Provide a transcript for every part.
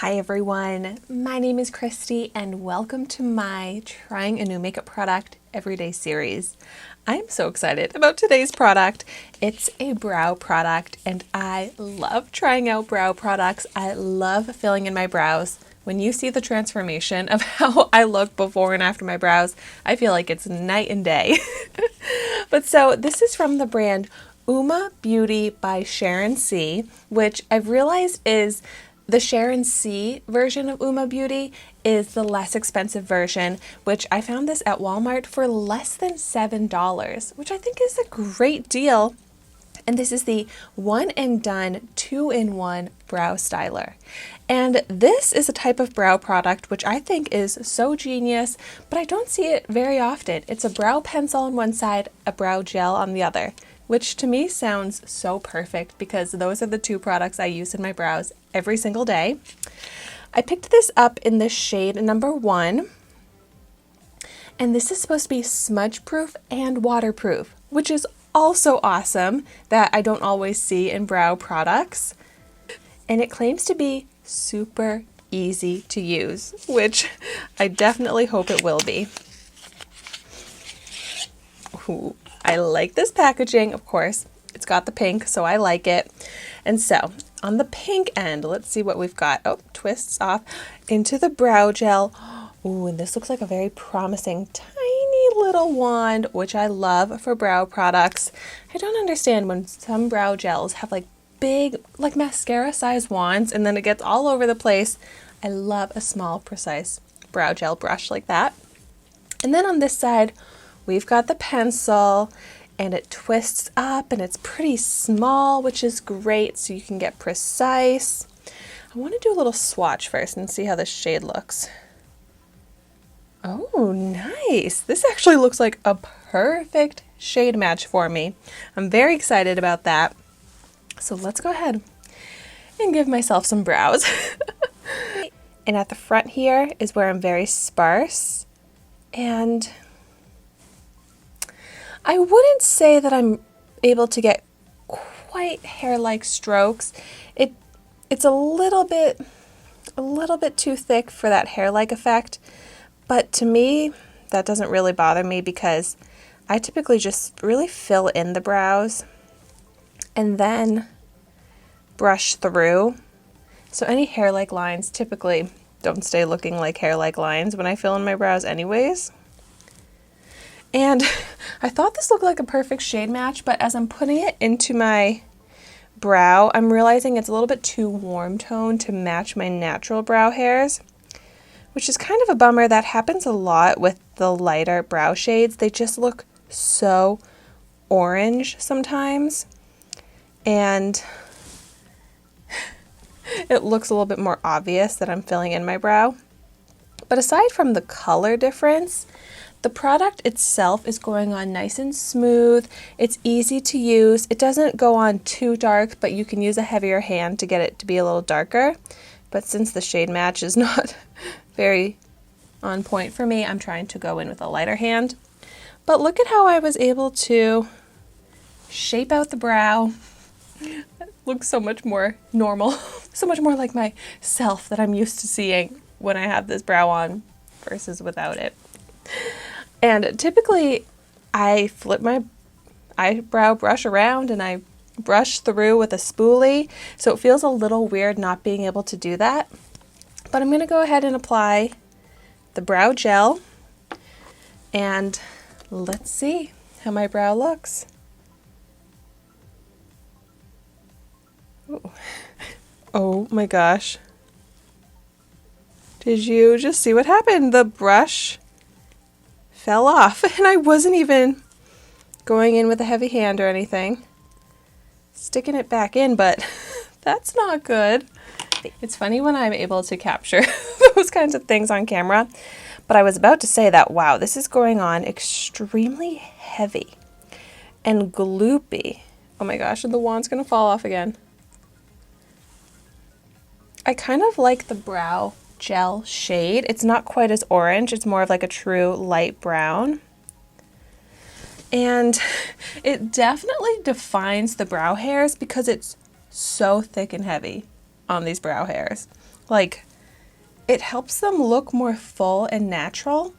Hi everyone, my name is Christy and welcome to my Trying a New Makeup Product Everyday series. I'm so excited about today's product. It's a brow product and I love trying out brow products. I love filling in my brows. When you see the transformation of how I look before and after my brows, I feel like it's night and day. But so this is from the brand Uoma Beauty by Sharon C, which I've realized is the Sharon C version of Uoma Beauty is the less expensive version, which I found this at Walmart for less than $7, which I think is a great deal. And this is the one and done 2-in-1 brow styler. And this is a type of brow product which I think is so genius, but I don't see it very often. It's a brow pencil on one side, a brow gel on the other, which to me sounds so perfect because those are the two products I use in my brows every single day. I picked this up in the shade number 1, and this is supposed to be smudge proof and waterproof, which is also awesome that I don't always see in brow products. And it claims to be super easy to use, which I definitely hope it will be. Ooh, I like this packaging, of course. It's got the pink, so I like it. And so, on the pink end, let's see what we've got. Oh, twists off into the brow gel. Ooh, and this looks like a very promising tiny little wand, which I love for brow products. I don't understand when some brow gels have like big, like mascara size wands, and then it gets all over the place. I love a small, precise brow gel brush like that. And then on this side, we've got the pencil, and it twists up, and it's pretty small, which is great, so you can get precise. I want to do a little swatch first and see how this shade looks. Oh, nice. This actually looks like a perfect shade match for me. I'm very excited about that. So let's go ahead and give myself some brows. And at the front here is where I'm very sparse, and I wouldn't say that I'm able to get quite hair-like strokes. It's a little bit too thick for that hair-like effect, but to me, that doesn't really bother me because I typically just really fill in the brows and then brush through. So any hair-like lines typically don't stay looking like hair-like lines when I fill in my brows anyways. And I thought this looked like a perfect shade match, but as I'm putting it into my brow, I'm realizing it's a little bit too warm toned to match my natural brow hairs, which is kind of a bummer. That happens a lot with the lighter brow shades. They just look so orange sometimes, and it looks a little bit more obvious that I'm filling in my brow. But aside from the color difference, the product itself is going on nice and smooth. It's easy to use. It doesn't go on too dark, but you can use a heavier hand to get it to be a little darker. But since the shade match is not very on point for me, I'm trying to go in with a lighter hand. But look at how I was able to shape out the brow. It looks so much more normal, so much more like myself that I'm used to seeing when I have this brow on versus without it. And typically I flip my eyebrow brush around and I brush through with a spoolie, so it feels a little weird not being able to do that. But I'm going to go ahead and apply the brow gel, and let's see how my brow looks. Ooh. Oh my gosh. Did you just see what happened? The brush fell off, and I wasn't even going in with a heavy hand or anything. Sticking it back in, but that's not good. It's funny when I'm able to capture those kinds of things on camera, but I was about to say that, wow, this is going on extremely heavy and gloopy. Oh my gosh, and the wand's gonna fall off again. I kind of like the brow gel shade. It's not quite as orange. It's more of like a true light brown. And it definitely defines the brow hairs because it's so thick and heavy on these brow hairs. Like, it helps them look more full and natural,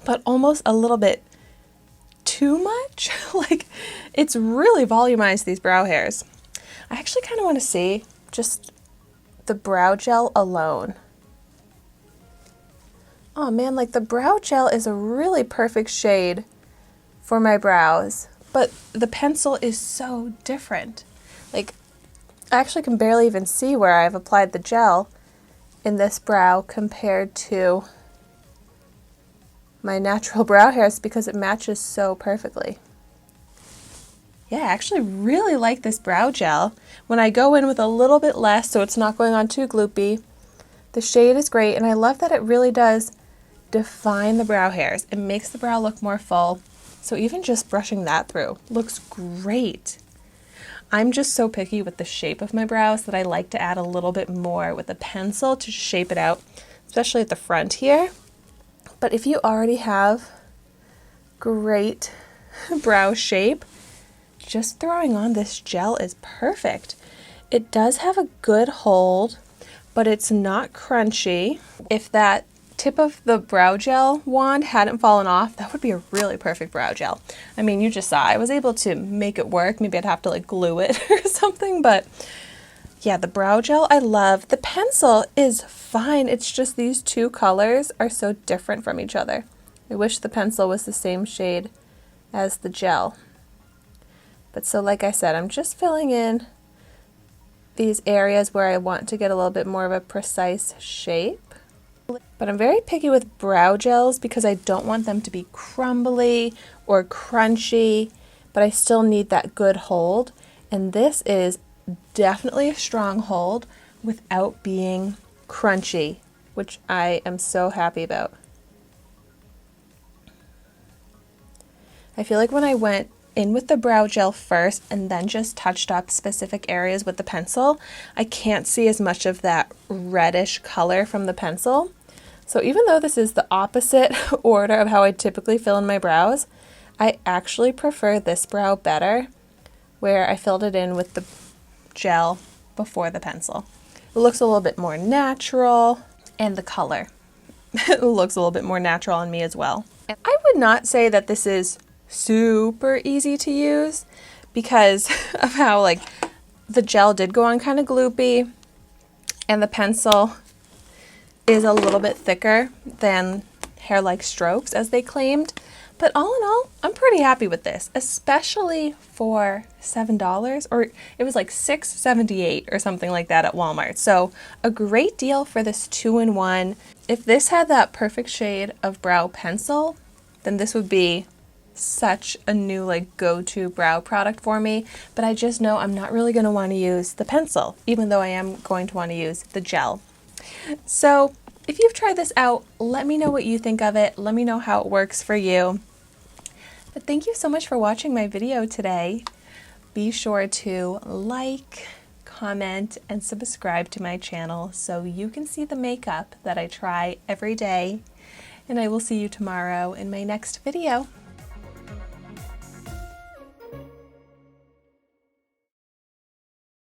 but almost a little bit too much. Like, it's really volumized these brow hairs. I actually kind of want to see just the brow gel alone. Oh man, like the brow gel is a really perfect shade for my brows, but the pencil is so different. Like, I actually can barely even see where I've applied the gel in this brow compared to my natural brow hairs because it matches so perfectly. Yeah, I actually really like this brow gel. When I go in with a little bit less so it's not going on too gloopy, the shade is great, and I love that it really does define the brow hairs. It makes the brow look more full. So even just brushing that through looks great. I'm just so picky with the shape of my brows that I like to add a little bit more with a pencil to shape it out, especially at the front here. But if you already have great brow shape, just throwing on this gel is perfect. It does have a good hold, but it's not crunchy. If that tip of the brow gel wand hadn't fallen off, that would be a really perfect brow gel. I mean, you just saw I was able to make it work. Maybe I'd have to like glue it or something, but yeah, the brow gel I love. The pencil is fine. It's just these two colors are so different from each other. I wish the pencil was the same shade as the gel. But so like I said, I'm just filling in these areas where I want to get a little bit more of a precise shape. But I'm very picky with brow gels because I don't want them to be crumbly or crunchy, but I still need that good hold. And this is definitely a strong hold without being crunchy, which I am so happy about. I feel like when I went in with the brow gel first and then just touched up specific areas with the pencil, I can't see as much of that reddish color from the pencil. So even though this is the opposite order of how I typically fill in my brows, I actually prefer this brow better, where I filled it in with the gel before the pencil. It looks a little bit more natural, and the color it looks a little bit more natural on me as well. I would not say that this is super easy to use because of how like the gel did go on kind of gloopy and the pencil is a little bit thicker than hair-like strokes as they claimed. But all in all, I'm pretty happy with this, especially for $7, or it was like $6.78 or something like that at Walmart. So a great deal for this 2-in-1. If this had that perfect shade of brow pencil, then this would be such a new like go-to brow product for me. But I just know I'm not really going to want to use the pencil, even though I am going to want to use the gel. So if you've tried this out, let me know what you think of it. Let me know how it works for you. But thank you so much for watching my video today. Be sure to like, comment, and subscribe to my channel so you can see the makeup that I try every day. And I will see you tomorrow in my next video.